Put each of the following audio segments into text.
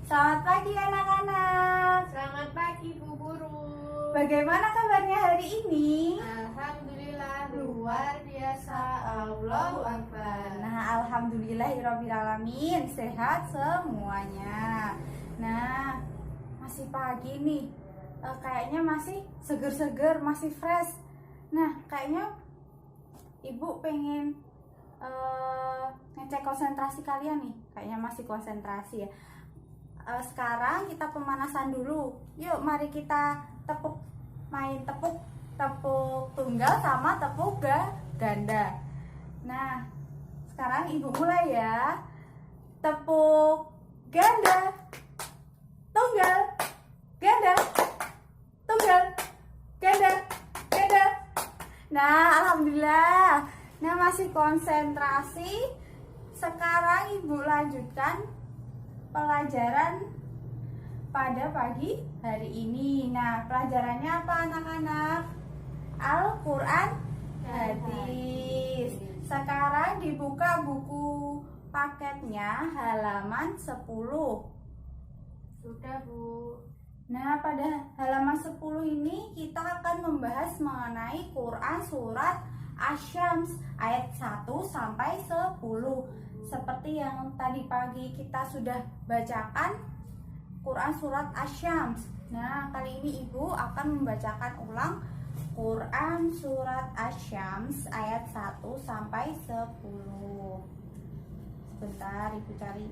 Selamat pagi anak-anak. Selamat pagi Bu Guru. Bagaimana kabarnya hari ini? Alhamdulillah luar biasa. Allahu Akbar. Nah, alhamdulillahirobbilalamin, sehat semuanya. Nah, masih pagi nih. Kayaknya masih seger-seger, masih fresh. Nah, kayaknya Ibu pengen ngecek konsentrasi kalian nih. Kayaknya masih konsentrasi ya. Sekarang kita pemanasan dulu. Yuk, mari kita main tepuk tunggal sama tepuk ganda. Nah, sekarang Ibu mulai ya. Tepuk ganda, tunggal, ganda, tunggal, ganda, ganda. Nah, alhamdulillah. Nah, masih konsentrasi. Sekarang Ibu lanjutkan pelajaran pada pagi hari ini. Nah, pelajarannya apa anak-anak? Al-Quran Hadis. Sekarang dibuka buku paketnya halaman 10. Sudah Bu. Nah, pada halaman 10 ini kita akan membahas mengenai Quran surat Asy-Syams ayat 1 sampai 10. Seperti yang tadi pagi kita sudah bacakan Quran surat Asy-Syams. Nah, kali ini Ibu akan membacakan ulang Quran surat Asy-Syams ayat 1 sampai 10. Sebentar Ibu cari.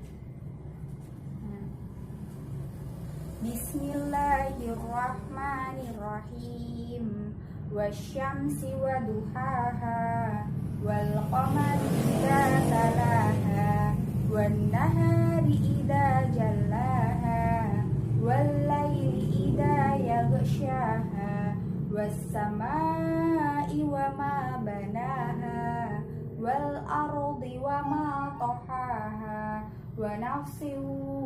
Bismillahirrahmanirrahim. Wasyamsi waduhaha wal qamari idza talaha wan nahari idza jallaha wal laili idza yaghshaha was samai wa ma banaha wal ardi wa ma tahaha wa nafsin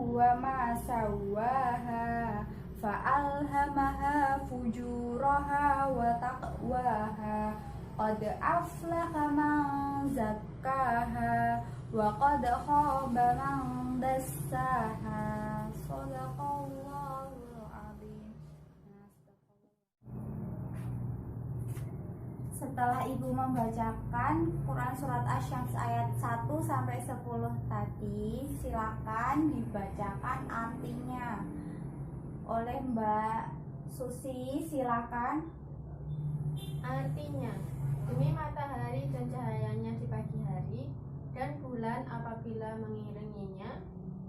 wa ma sawaha fa'alhamaha fujuraha wa taqwaha qad aflaha man zakkaha wa qad khaba man dassaha. Shadaqallahul azim. Setelah Ibu membacakan Quran surat Asy-Syams ayat 1 sampai 10 tadi, silakan dibacakan artinya oleh Mbak Susi, silakan. Artinya, demi matahari dan cahayanya di pagi hari, dan bulan apabila mengiringinya,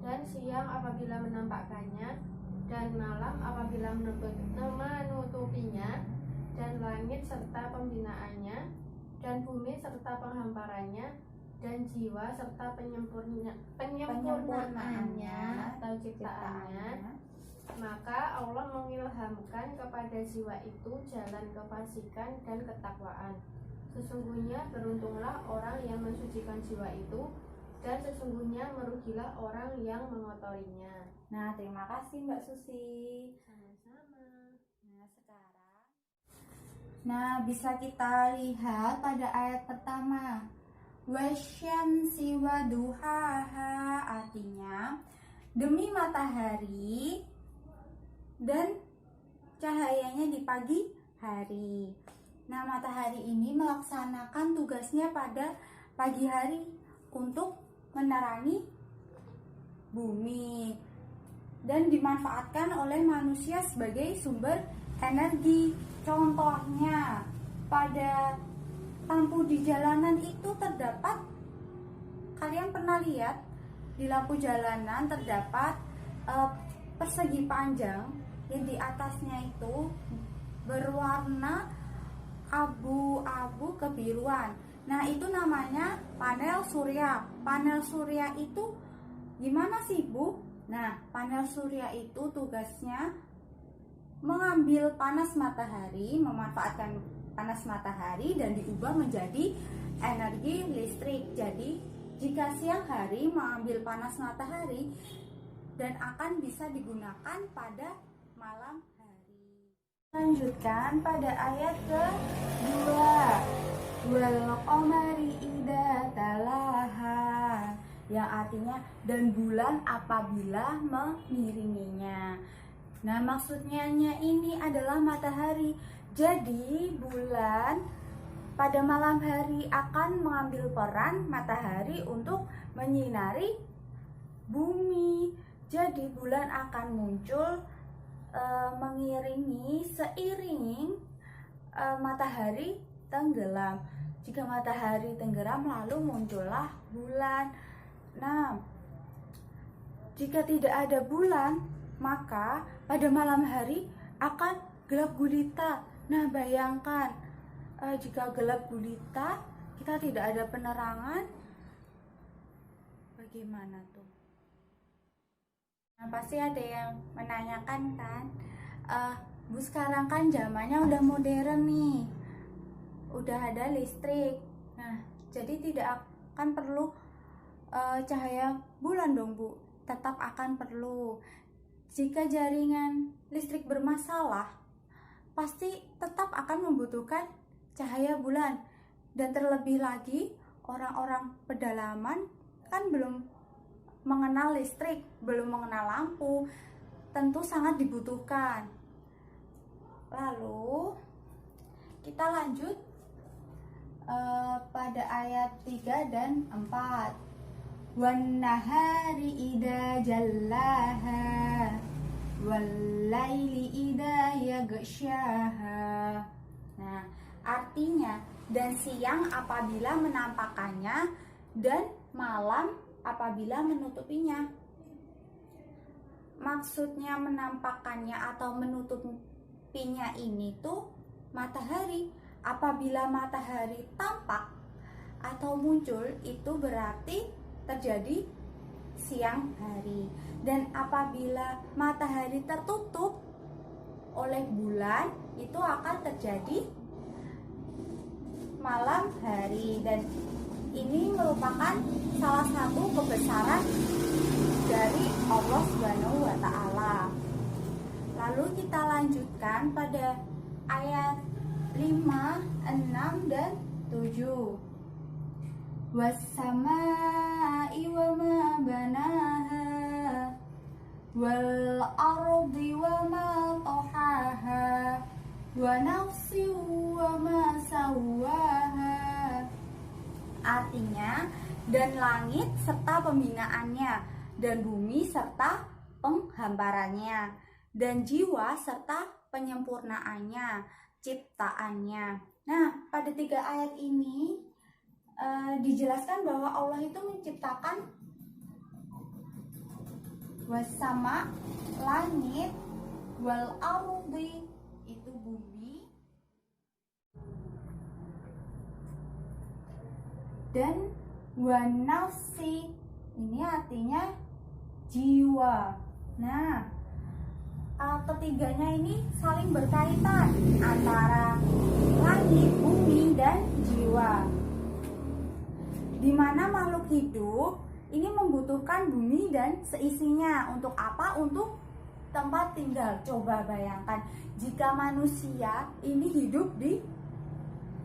dan siang apabila menampakkannya, dan malam apabila menutupinya, dan langit serta pembinaannya, dan bumi serta penghamparannya, dan jiwa serta penyempurnaannya atau ciptaannya, maka Allah mengilhamkan kepada jiwa itu jalan kefasikan dan ketakwaan. Sesungguhnya beruntunglah orang yang mensucikan jiwa itu, dan sesungguhnya merugilah orang yang mengotorinya. Nah, terima kasih Mbak Susi. Sama-sama. Nah, sekarang bisa kita lihat pada ayat pertama. Wasyamsi waduhaha, artinya demi matahari dan cahayanya di pagi hari. Nah, matahari ini melaksanakan tugasnya pada pagi hari untuk menerangi bumi dan dimanfaatkan oleh manusia sebagai sumber energi. Contohnya, pada lampu di jalanan itu terdapat, kalian pernah lihat di lampu jalanan terdapat persegi panjang yang di atasnya itu berwarna abu-abu kebiruan. Nah, itu namanya panel surya. Panel surya itu gimana sih, Bu? Nah, panel surya itu tugasnya mengambil panas matahari, memanfaatkan panas matahari dan diubah menjadi energi listrik. Jadi, jika siang hari mengambil panas matahari dan akan bisa digunakan pada malam hari. Lanjutkan pada ayat ke-2. Wal qamari idza talaha, yang artinya dan bulan apabila mengiringinya. Nah, maksudnya ini adalah matahari. Jadi bulan pada malam hari akan mengambil peran matahari untuk menyinari bumi. Jadi bulan akan muncul mengiringi seiring matahari tenggelam. Jika matahari tenggelam lalu muncullah bulan. Nah, jika tidak ada bulan, maka pada malam hari akan gelap gulita. Nah, bayangkan jika gelap gulita, kita tidak ada penerangan, bagaimana tuh? Nah, pasti ada yang menanyakan kan, Bu, sekarang kan zamannya udah modern nih, udah ada listrik. Nah, jadi tidak akan perlu cahaya bulan dong, Bu. Tetap akan perlu. Jika jaringan listrik bermasalah, pasti tetap akan membutuhkan cahaya bulan. Dan terlebih lagi, orang-orang pedalaman kan belum mengenal listrik, belum mengenal lampu, tentu sangat dibutuhkan. Lalu kita lanjut pada ayat 3 dan 4. Wan nahari idza jallaha wal laili idza yaghshaha. Nah, artinya dan siang apabila menampakkannya dan malam apabila menutupinya. Maksudnya menampakkannya atau menutupinya ini tuh matahari. Apabila matahari tampak atau muncul, itu berarti terjadi siang hari. Dan apabila matahari tertutup oleh bulan, itu akan terjadi malam hari. Dan ini merupakan salah satu kebesaran dari Allah Subhanahu wa Ta'ala. Lalu kita lanjutkan pada ayat 5, 6, dan 7. Was-samaa'i wa ma banaha wal ardi wa ma tahaha wa nafsin wa ma sawwaha. Artinya, dan langit serta pembinaannya, dan bumi serta penghamparannya, dan jiwa serta penyempurnaannya, ciptaannya. Nah, pada 3 ayat ini dijelaskan bahwa Allah itu menciptakan wasama, langit, wal ardi, itu bumi, dan wanafsi, ini artinya jiwa. Nah, ketiganya ini saling berkaitan antara langit, bumi, dan jiwa. Di mana makhluk hidup ini membutuhkan bumi dan seisinya. Untuk apa? Untuk tempat tinggal. Coba bayangkan jika manusia ini hidup di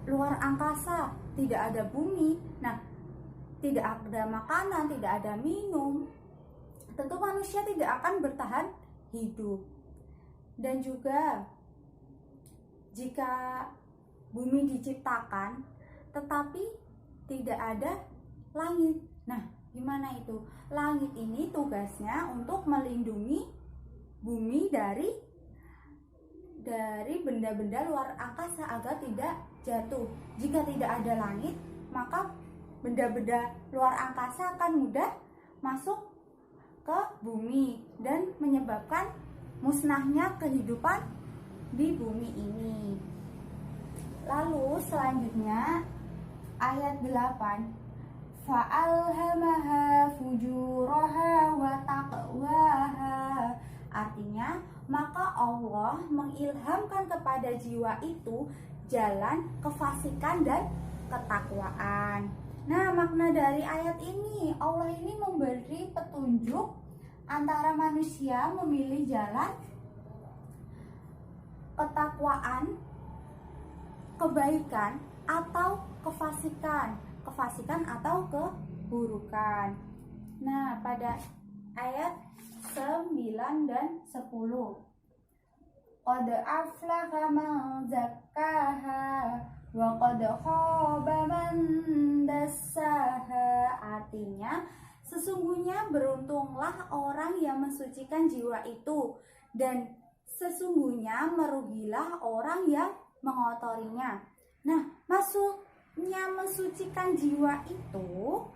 luar angkasa, tidak ada bumi, nah tidak ada makanan, tidak ada minum, tentu manusia tidak akan bertahan hidup. Dan juga jika bumi diciptakan tetapi tidak ada langit, nah gimana itu? Langit ini tugasnya untuk melindungi bumi dari benda-benda luar angkasa agar tidak jatuh. Jika tidak ada langit, maka benda-benda luar angkasa akan mudah masuk ke bumi dan menyebabkan musnahnya kehidupan di bumi ini. Lalu selanjutnya ayat 8. Fa'alhamaha fujuraha wa taqwaha. Artinya, maka Allah mengilhamkan kepada jiwa itu jalan kefasikan dan ketakwaan. Nah, makna dari ayat ini, Allah ini memberi petunjuk antara manusia memilih jalan ketakwaan, kebaikan, atau kefasikan atau keburukan. Nah, pada ayat 9 dan 10. Qad aflaha man zakkaha wa qad khaba man dassaha. Artinya, sesungguhnya beruntunglah orang yang mensucikan jiwa itu, dan sesungguhnya merugilah orang yang mengotorinya. Nah, maksudnya mensucikan jiwa itu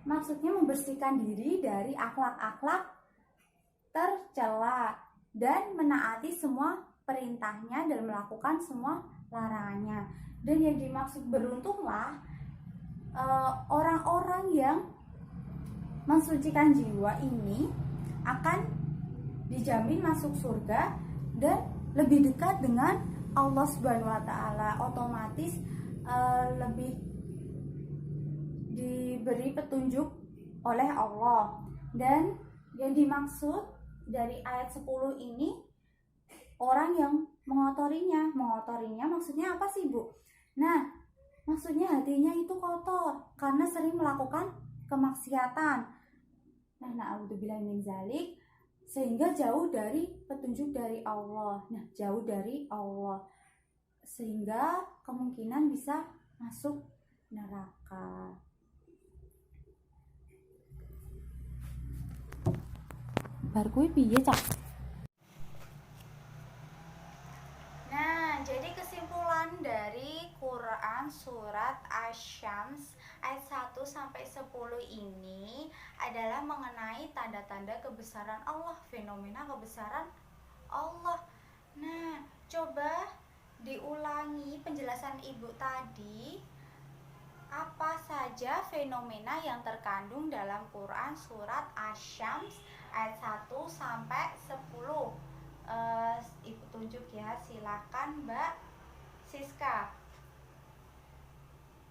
maksudnya membersihkan diri dari akhlak-akhlak tercela dan menaati semua perintahnya dan melakukan semua larangannya. Dan yang dimaksud beruntunglah orang-orang yang mensucikan jiwa ini akan dijamin masuk surga dan lebih dekat dengan Allah Subhanahu wa taala, otomatis lebih diberi petunjuk oleh Allah. Dan yang dimaksud dari ayat 10 ini orang yang mengotorinya. Mengotorinya maksudnya apa sih, Bu? Nah, maksudnya hatinya itu kotor karena sering melakukan kemaksiatan. Nah, na'udzubillah min dzalik, sehingga jauh dari petunjuk dari Allah. Nah, jauh dari Allah, sehingga kemungkinan bisa masuk neraka. Bar kuwi piye, Cak? Nah, jadi kesimpulan dari Quran surat Asy-Syams ayat 1 sampai 10 ini adalah mengenai tanda-tanda kebesaran Allah, fenomena kebesaran Allah. Nah, coba diulangi penjelasan Ibu tadi. Apa saja fenomena yang terkandung dalam Quran surat Asy-Syams ayat 1 sampai 10? Ibu tunjuk ya, silakan Mbak Siska.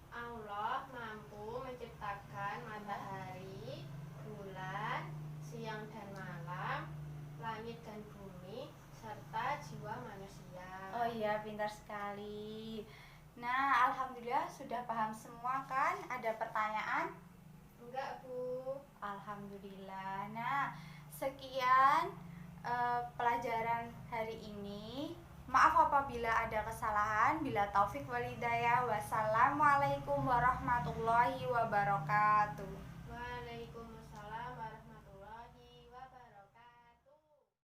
Allah mampu menciptakan matahari, bulan, siang dan malam, langit dan bumi, serta jiwa manusia. Oh iya, pintar sekali. Nah, alhamdulillah sudah paham semua kan? Ada pertanyaan? Enggak, Bu. Alhamdulillah. Nah, sekian pelajaran hari ini. Maaf apabila ada kesalahan. Bila taufik wal hidayah. Wassalamualaikum warahmatullahi wabarakatuh.